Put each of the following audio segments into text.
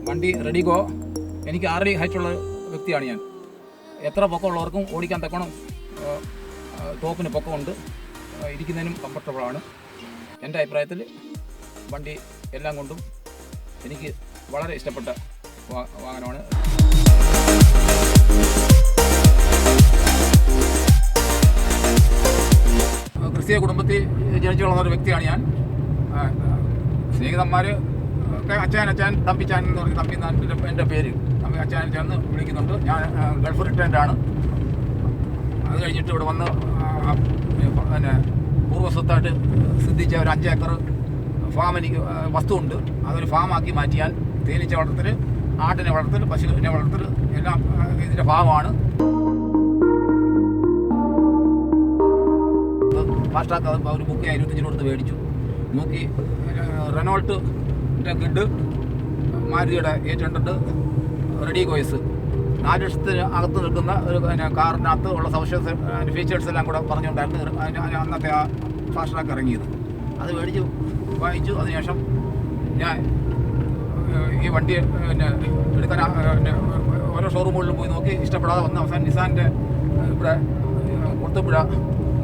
വണ്ടി റെഡിഗോ. എനിക്ക് 6 അടി ഹൈറ്റുള്ള വ്യക്തിയാണ് ഞാൻ. എത്ര പൊക്കമുള്ളവർക്കും ഓടിക്കാൻ തക്കണം. ടോപ്പിന് പൊക്കമുണ്ട്, ഇരിക്കുന്നതിനും കംഫർട്ടബിളാണ്. എൻ്റെ അഭിപ്രായത്തിൽ വണ്ടി എല്ലാം കൊണ്ടും എനിക്ക് വളരെ ഇഷ്ടപ്പെട്ട വാഹനമാണ്. ക്രിസ്തീയ കുടുംബത്തിൽ ജനിച്ചു വളർന്ന ഒരു വ്യക്തിയാണ് ഞാൻ. സ്നേഹിതന്മാർ അച്ചാൻ തമ്പിച്ചാൻ എന്ന് പറഞ്ഞ് തമ്പി എൻ്റെ പേര് തമ്പി അച്ചാൻ ചേർന്ന് വിളിക്കുന്നുണ്ട്. ഞാൻ ഗൾഫ് റിട്ടേൺഡാണ്. അത് കഴിഞ്ഞിട്ട് ഇവിടെ വന്ന് പിന്നെ പൂർവ്വസ്വത്തായിട്ട് സിദ്ധിച്ച ഒരു 5 ഏക്കർ ഫാം എനിക്ക് വസ്തുവുണ്ട്. അതൊരു ഫാമാക്കി മാറ്റിയാൽ തേനീച്ച വളർത്തൽ, ആട്ടിനെ വളർത്തൽ, പശുവിനെ വളർത്തൽ എല്ലാം ഇതിൻ്റെ ഭാഗമാണ്. ഫാസ്റ്റാക്ക് ഒരു ബുക്ക് 25 കൊടുത്ത് മേടിച്ചു നോക്കി. റെനോൾട്ടിൻ്റെ ഗിഡ്, മാരുതിയുടെ 800 റെഡിഗോയ്സ് 4 ലക്ഷത്തിന് അകത്ത് നിൽക്കുന്ന ഒരു കാറിനകത്ത് ഉള്ള ഫീച്ചേഴ്സ് എല്ലാം കൂടെ പറഞ്ഞുകൊണ്ടായിരുന്നു അന്നത്തെ ആ ഫാസ്റ്റാക്ക് ഇറങ്ങിയത്. അത് മേടിച്ച് വാങ്ങിച്ചു. അതിനുശേഷം ഞാൻ ഈ വണ്ടി പിന്നെ എടുക്കാൻ ഓരോ ഷോറൂമുകളിലും പോയി നോക്കി. ഇഷ്ടപ്പെടാതെ വന്ന അവസാനം നിസാൻ്റെ ഇവിടെ കൊത്തുപുഴ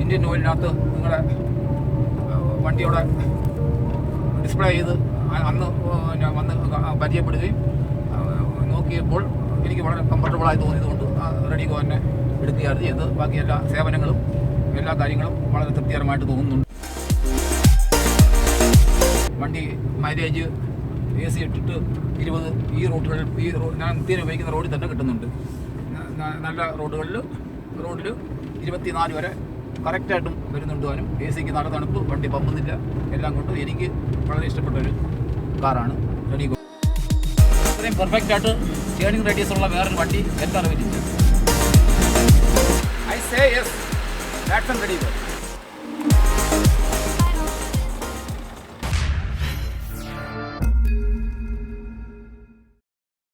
ഇന്ത്യൻ ഓയിലിനകത്ത് നിങ്ങളുടെ വണ്ടിയോടെ ഡിസ്പ്ലേ ചെയ്ത് അന്ന് വന്ന് പരിചയപ്പെടുകയും നോക്കിയപ്പോൾ എനിക്ക് വളരെ കംഫർട്ടബിളായി തോന്നിയതുകൊണ്ട് റെഡിഗോ തന്നെ എടുക്കുകയായിരുന്നു ചെയ്ത്. ബാക്കി എല്ലാ സേവനങ്ങളും എല്ലാ കാര്യങ്ങളും വളരെ തൃപ്തികരമായിട്ട് തോന്നുന്നുണ്ട്. വണ്ടി മൈലേജ് AC ഇട്ടിട്ട് 20 ഈ റൂട്ടുകളിൽ ഞാൻ നിത്യേന ഉപയോഗിക്കുന്ന റോഡിൽ തന്നെ കിട്ടുന്നുണ്ട്. നല്ല റോഡിൽ 24 വരെ കറക്റ്റായിട്ടും വരുന്നുണ്ട്. താനും AC-ക്ക് നല്ല തണുപ്പ്, വണ്ടി പമ്പുന്നില്ല. എല്ലാം കൊണ്ട് എനിക്ക് വളരെ ഇഷ്ടപ്പെട്ടൊരു കാറാണ് റെഡിഗോ. ഇത്രയും പെർഫെക്റ്റായിട്ട് സ്റ്റീയറിംഗ് റേഡിയസ് ഉള്ള വേറൊരു വണ്ടി എൻ്റെ അറിവിലില്ല. I say yes, that's redi-GO.